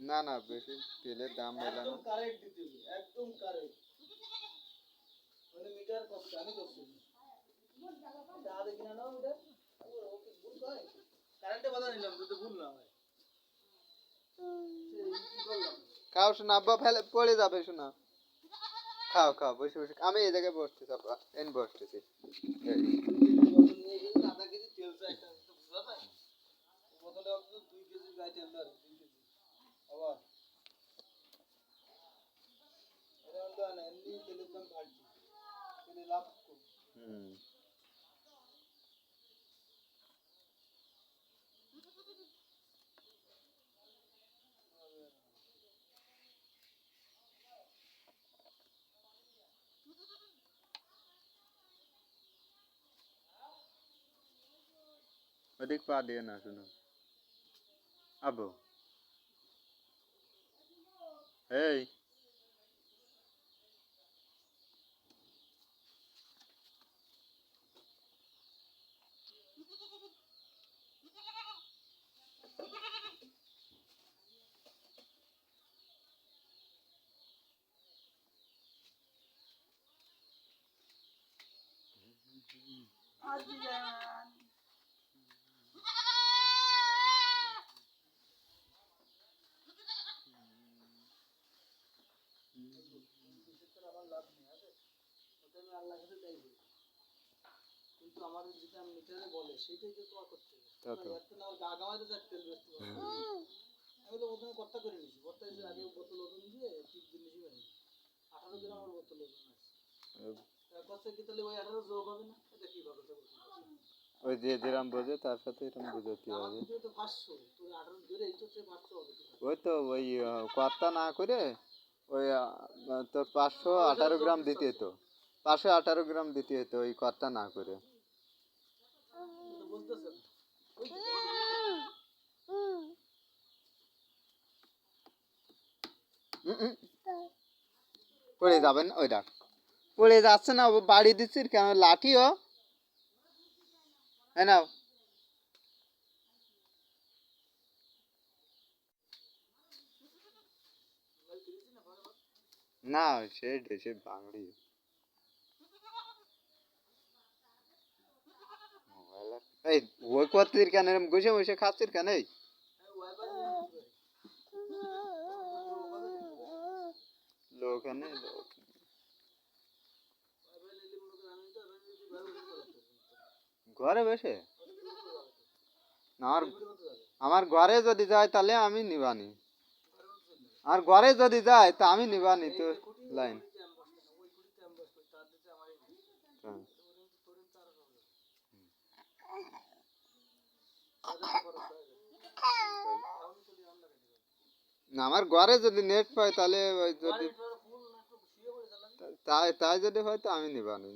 না না বেশি তেলের দাম হলো না একদম কারেক্ট মানে মিটার কষ্ট আমি করছি যা দেখি না ওটা ওকে ভুল হয় কারেন্টে বাধা নিলাম যদি ভুল না হয় খাও শোনা আব্বা ফেলে পড়ে যাবে শোনা খাও খাও বসে বসে আমি এই জায়গায় বসতেছি আব্বা এন বসতেছি আধা কেজি তেল চাই বুঝা যায় বোতলে অন্তত 2 কেজি গাই তেল ধরে 2 কেজি আবার এটা হলো না এমনি তেলের দাম বাড়ছে তেলে লাভ কম अधिक पा दिया ना सुनो अब हे কিন্তু আমাদের যেটা মিটারে বলে সেটাই তো তোমার করতে হবে এত না আগামাতে যা তেল বেশি আমি তো প্রথমে কর্তা করে নিয়েছি কর্তা এসে আগে বোতল ওজন দিয়ে 30 দিন বেশি ভাই 18 গ্রাম আমার বোতল ওজন আছে কর্তা কি তাহলে ওই 18 যোগ হবে না এটা কি ভাবে তো ওই যে যেরাম বোঝে তার সাথে এরকম বুঝাতে হবে তো 500 তো 18 ধরে এই তো 500 হবে ওই তো ওই কর্তা না করে ওই তোর 518 গ্রাম দিতে তো 518 গ্রাম দিতে হতো ওই কর্তা না করে পড়ে যাবেন ওই ডাক পড়ে যাচ্ছে না বাড়ি দিচ্ছি কেন লাঠিও হ্যাঁ নাও না সে দেশে বাঙালি এই ওই করতির কেন বসে বসে খাচ্ছির কেন এই লোক ঘরে বসে আমার ঘরে যদি যায় তাহলে আমি নিবানি আর ঘরে যদি যায় তা আমি নিবানি তো লাইন আমার ঘরে যদি নেট পাই তাহলে যদি তাই যদি হয় তো আমি নিবানি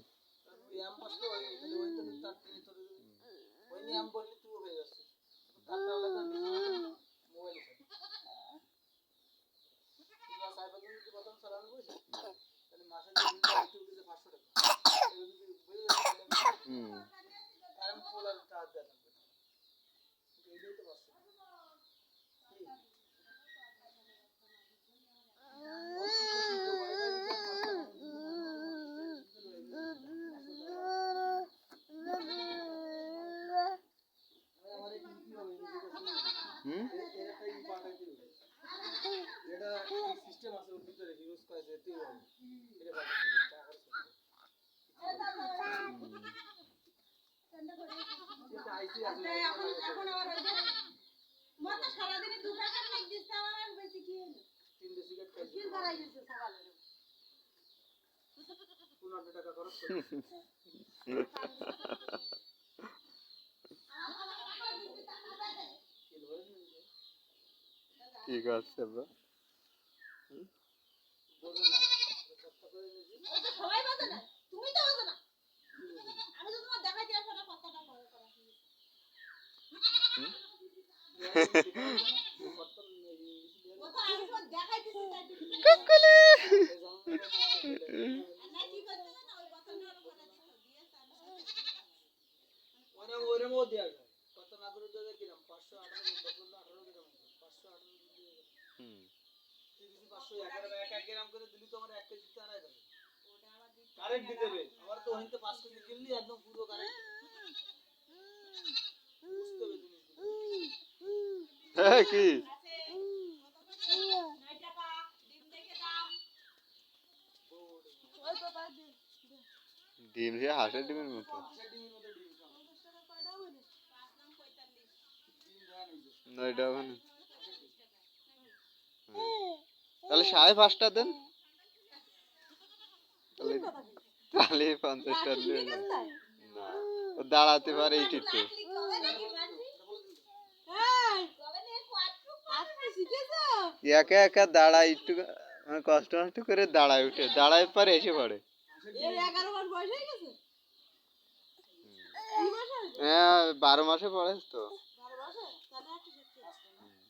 এটা সিস্টেম আছে ওর ভিতরে ইউজ করে যেতে হবে এটা এখন আবার মত সারা দিন দু টাকা মেক দিছ আমার বেশি কি হলো তিনটে সিগারেট খাই কি করাই দিছে সকালে 15 টাকা খরচ করে ঠিক আছে ব্রো সবাই বাজে না তুমি তো বাজে না আমি তো তোমার দেখাই দিয়েছ না কতটা করে করা কত আইছো দেখাই দিছি কুকুলি না কি করতে না দেওয়া যায়, কত না করে দেওয়া যায় কিরম 518 গ্রাম 518 দিলে হুম 511 এক গ্রাম করে দিলি তো আমার 1 কেজি তে আড়াই যাবে। কারেন্ট দিতে হবে আমার তো হইতে 5 কেজি কিনলি একদম পুরো কারেন্ট বুঝতে হবে জিনিসগুলো। হ্যাঁ কি ডিম দিয়ে হাঁসের ডিমের মতো নয়টা হবে না তাহলে 5.5টা দেন তাহলে 50টা দিলে না ও দাঁড়াতে পারে এই একটু একা একা দাঁড়ায় একটু মানে কষ্ট মষ্ট করে দাঁড়ায় উঠে দাঁড়ায় পারে এসে পড়ে হ্যাঁ 12 মাসে পড়ে তো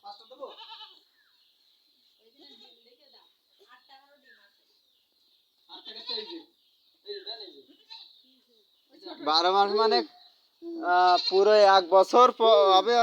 পাঁচটা দেবো 8 টাকা চাই যে এই দেন এই যে 12 মাস মানে পুরো 1 বছর হবে